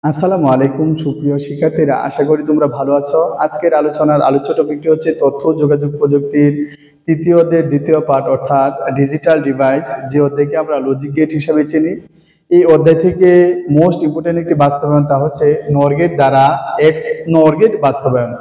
আসসালামু আলাইকুম সুপ্রিয় শিক্ষার্থীরা, আশা করি তোমরা ভালো আছো। আজকের আলোচনার আলোচ্য টপিকটি হচ্ছে তথ্য যোগাযোগ প্রযুক্তির তৃতীয় অধ্যায়ের দ্বিতীয় পাঠ অর্থাৎ ডিজিটাল ডিভাইস, যে অধ্যায়কে আমরা লজিক গেট হিসেবে চিনি। এই অধ্যায় থেকে মোস্ট ইম্পর্টেন্ট একটি বাস্তবায়ন, তা হচ্ছে নর গেট দ্বারা এক্স নর গেট বাস্তবায়ন।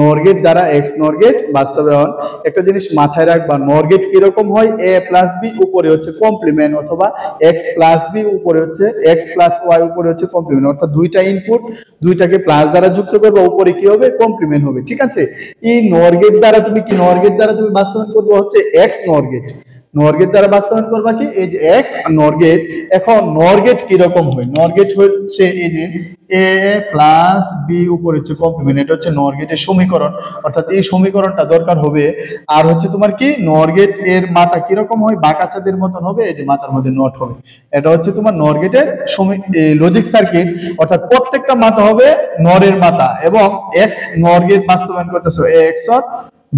নর গেট দ্বারা এক্স নর গেট বাস্তবায়ন। একটা জিনিস মাথায় রাখবা, নর গেট কিরকম হয়, এ প্লাস বি উপরে হচ্ছে কমপ্লিমেন্ট, অথবা এক্স প্লাস বি উপরে হচ্ছে এক্স প্লাস ওয়াই উপরে হচ্ছে কমপ্লিমেন্ট, অর্থাৎ দুইটা ইনপুট দুইটাকে প্লাস দ্বারা যুক্ত করবে, উপরে কি হবে, কমপ্লিমেন্ট হবে। ঠিক আছে, এই নর গেট দ্বারা তুমি কি নর গেট দ্বারা তুমি বাস্তবায়ন করবে হচ্ছে এক্স নর গেট। নর গেট দ্বারা বাস্তবায়ন করবা কি, এই যে এক্স নর গেট। এখন নর গেট কিরকম হয়, নর গেট হচ্ছে এই যে এ প্লাস বি উপরে হচ্ছে কমপ্লিমেন্ট, এটা হচ্ছে নর গেটের সমীকরণ, অর্থাৎ এই সমীকরণটা দরকার হবে। আর হচ্ছে তোমার কি, নর গেট এর মাথা কিরকম হয়, বাঁকা চাঁদের মতন হবে, এই যে মাথার মধ্যে নট হবে। এটা হচ্ছে তোমার নর গেটের লজিক সার্কিট, অর্থাৎ প্রত্যেকটা মাথা হবে নরের মাথা, এবং এক্স নর গেট বাস্তবায়ন করতেছো এ এক্স অর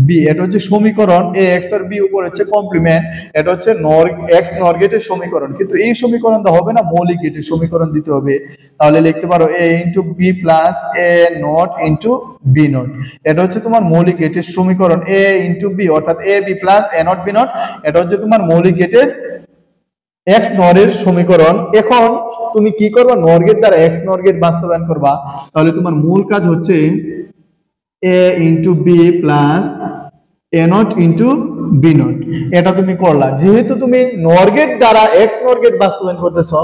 বি, এটা হচ্ছে সমীকরণ। এ এক্স আর বি উপর হচ্ছে কমপ্লিমেন্ট, এটা হচ্ছে নর এক্স নর গেটের সমীকরণ। কিন্তু এই সমীকরণটা হবে না, মৌলিক গেটের সমীকরণ দিতে হবে। তাহলে লিখতে পারো A into B plus A not into B not, এটা হচ্ছে তোমার মৌলিক গেটের সমীকরণ। এ ইন্টু বি অর্থাৎ A B plus A not B not, এটা হচ্ছে তোমার মৌলিক গেটের এক্স নরের সমীকরণ। এখন তুমি কি করবা, নর গেট দ্বারা এক্স নর গেট বাস্তবায়ন করবা। তাহলে তোমার মূল কাজ হচ্ছে A into B plus A not into B not, এটা তুমি করলা। যেহেতু তুমি নর গেট দ্বারা এক্স নর গেট বাস্তবায়ন করতেছো,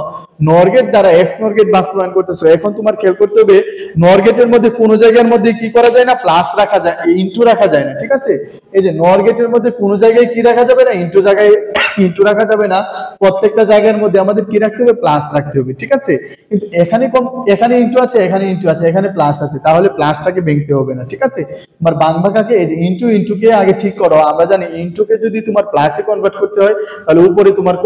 নর গেট দ্বারা এক্স নর গেট বাস্তবায়ন করতেছো, এখন তোমার খেয়াল করতে হবে নর গেটের মধ্যে কোনো জায়গার মধ্যে কি করা যায় না, প্লাস রাখা যায়, ইন্টু রাখা যায় না। ঠিক আছে, এই যে নর গেটের মধ্যে কোনো জায়গায় কি রাখা যাবে না, ইন্টু জায়গায় ইন্টু রাখা যাবে না। প্রত্যেকটা জায়গার মধ্যে আমাদের কি রাখতে হবে, প্লাস রাখতে হবে। ঠিক আছে, কিন্তু এখানে এখানে ইন্টু আছে, এখানে ইন্টু আছে, এখানে প্লাস আছে, তাহলে প্লাসটাকে ভেঙতে হবে না। ঠিক আছে, তোমার বাংলাটাকে এই যে ইন্টু ইন্টুকে আগে ঠিক করো। আমরা জানি ইন্টুকে যদি তোমার প্লাসে কনভার্ট করতে হয়, তাহলে উপরে তোমার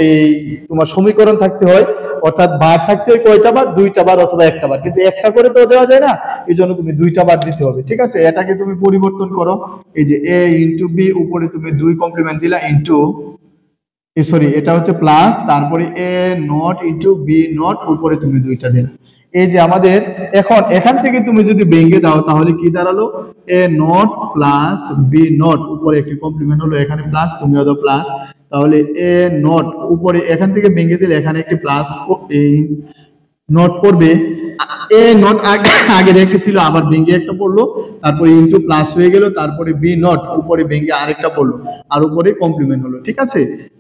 এই তোমার সমীকরণ থাকতে হয়, অর্থাৎ বার থাকতে হয় কয়টা বার, দুইটা বার অথবা একটা বার, কিন্তু একটা করে তো দেওয়া যায় না, এই জন্য তুমি দুইটা বার দিতে হবে। ঠিক আছে, এটাকে তুমি পরিবর্তন করো, এই যে এ ইন্টু বি উপরে তুমি দুই কমপ্লিমেন্ট দিলা ইন্টু, সরি এটা হচ্ছে প্লাস, তারপরে এ নট ইন্টু বি নট উপরে তুমি দুইটা দিলা। এই যে আমাদের এখন এখান থেকে তুমি যদি ভেঙে দাও, তাহলে কি দাঁড়ালো, এ নট প্লাস বি নট উপরে একটি কমপ্লিমেন্ট হলো, এখানে প্লাস তুমিও দাও প্লাস, তাহলে এ নট উপরে এখান থেকে ভেঙে দিলে এখানে একটি প্লাস এই নট পড়বে। এ নট আগে রেখে ছিল, আবার ভেঙে একটা পড়লো, তারপরে ইনটু প্লাস হয়ে গেল, তারপরে বি নট উপরে ভেঙে আরেকটা পড়লো, আর উপরে কমপ্লিমেন্ট হলো। ঠিক আছে,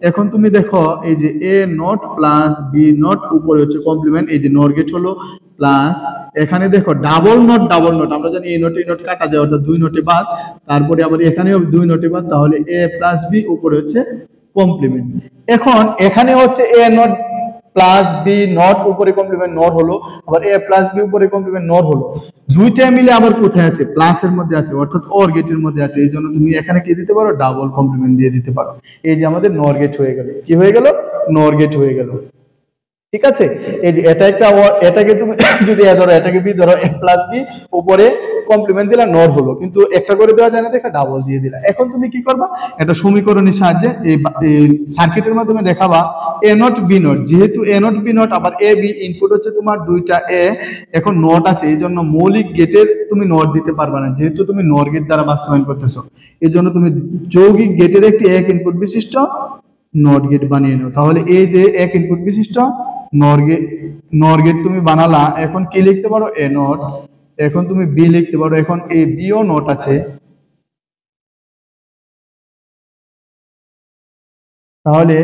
এখন তুমি দেখো এই যে এ নট প্লাস বি নট উপরে হচ্ছে কমপ্লিমেন্ট, এই যে নর গেট হলো প্লাস, এখানে দেখো ডাবল নট ডাবল নট, আমরা জানি এই নট কাটা যায়, অর্থাৎ দুই নটে বাদ, তারপরে আবার এখানেও দুই নটে বাদ, তাহলে এ প্লাস বি উপরে হচ্ছে কমপ্লিমেন্ট। এখন এখানে হচ্ছে এ নট প্লাস বি নট উপরে কমপ্লিমেন্ট নট হলো, আবার এ প্লাস বি উপরে কমপ্লিমেন্ট নট হলো, দুইটা মিলে আবার কোথায় আছে, প্লাসের মধ্যে আছে, অর্থাৎ অর গেটের মধ্যে আছে। এই জন্য তুমি এখানে কি দিতে পারো, ডাবল কমপ্লিমেন্ট দিয়ে দিতে পারো। এই যে আমাদের নর গেট হয়ে গেল, কি হয়ে গেল, নর গেট হয়ে গেল। ঠিক আছে, এই যে এটা একটা, এটাকে তুমি যদি এ ধরো, এটাকে বি ধরো, এ প্লাস বি উপরে কমপ্লিমেন্ট দিলা, নট হলো, কিন্তু একটা করে দেওয়া যায় না, দেখা ডাবল দিয়ে দিলা। এখন তুমি কি করবা, এটা সমীকরণের সাহায্যে এই সার্কিটের মাধ্যমে দেখাবা এ নট বি নট, যেহেতু এ নট বি নট, আবার এ বি ইনপুট হচ্ছে তোমার দুইটা এ, এখন নট আছে, এই জন্য মৌলিক গেটের তুমি নট দিতে পারবা না, যেহেতু তুমি নর গেট দ্বারা বাস্তবায়ন করতেছো, এই জন্য তুমি যৌগিক গেটের একটি এক ইনপুট বিশিষ্ট নট গেট বানিয়ে নাও। তাহলে এই যে এক ইনপুট বিশিষ্ট নর গেট তুমি বানালা, এখন কি লিখতে পারো, এ নট, এখন তুমি বি লিখতে পারো, এখন এ বি ও নট আছে, তাহলে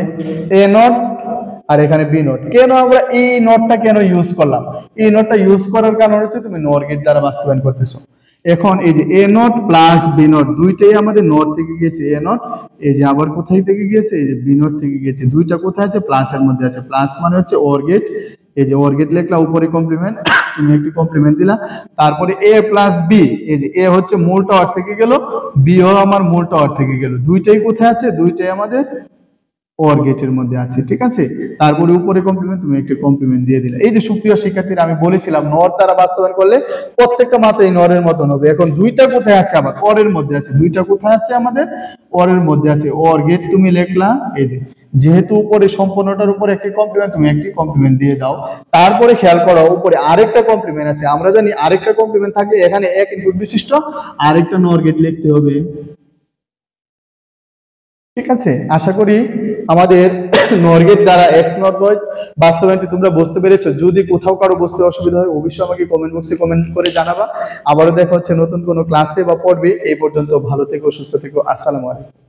এ নট আর এখানে বি নট। কেন আমরা এই নটটা কেন ইউজ করলাম, এই নটটা ইউজ করার কারণ হচ্ছে তুমি নর গেট দ্বারা বাস্তবায়ন করতেছো। এখন এই যে এ নট প্লাস বি নট দুইটাই আমাদের নট থেকে গিয়েছে, এ নট এই যে আবার কোথায় থেকে গিয়েছে, এই যে বি নট থেকে গিয়েছে, দুইটা কোথায় আছে, প্লাসের মধ্যে আছে, প্লাস মানে হচ্ছে অর গেট, এই যে অর গেট লিখলা, উপরে কমপ্লিমেন্ট, তুমি একটি কমপ্লিমেন্ট দিলা, তারপরে এ প্লাস বি, এই যে এ হচ্ছে মূলটা অর থেকে গেল, বি ও আমার মূলটা অর থেকে গেল, দুইটাই কোথায় আছে, দুইটাই আমাদের অর গেটের মধ্যে আছে। ঠিক আছে, তারপরে উপরে কমপ্লিমেন্ট, তুমি একটা কমপ্লিমেন্ট দিয়ে দিলে। এই যে সুপ্রিয় শিক্ষার্থীরা, আমি বলেছিলাম নর দ্বারা বাস্তবায়ন করলে প্রত্যেকটা মাত্রাই নরের মতন হবে। এখন দুইটা কোথায় আছে, আবার অরের মধ্যে আছে, দুইটা কোথায় আছে, আমাদের অরের মধ্যে আছে, অর গেট তুমি লিখলা, এই যে যেহেতু উপরে সম্পূর্ণটার উপরে একটি কমপ্লিমেন্ট, তুমি একটি কমপ্লিমেন্ট দিয়ে দাও। তারপরে খেয়াল করো উপরে আরেকটা কমপ্লিমেন্ট আছে, আমরা জানি আরেকটা কমপ্লিমেন্ট থাকলে এখানে এক ইনপুট বিশিষ্ট আরেকটা নর গেট লিখতে হবে। ঠিক আছে, আশা করি আমাদের নর গেট দ্বারা এক্স নট ওয়াই বাস্তবায়নটি তোমরা বুঝতে পেরেছো। যদি কোথাও কারো বুঝতে অসুবিধা হয় অবশ্যই আমাকে কমেন্ট বক্সে কমেন্ট করে জানাবা। আবারও দেখা হচ্ছে নতুন কোনো ক্লাসে বা পড়বে। এই পর্যন্ত ভালো থেকো, সুস্থ থেকো, আসসালামু আলাইকুম।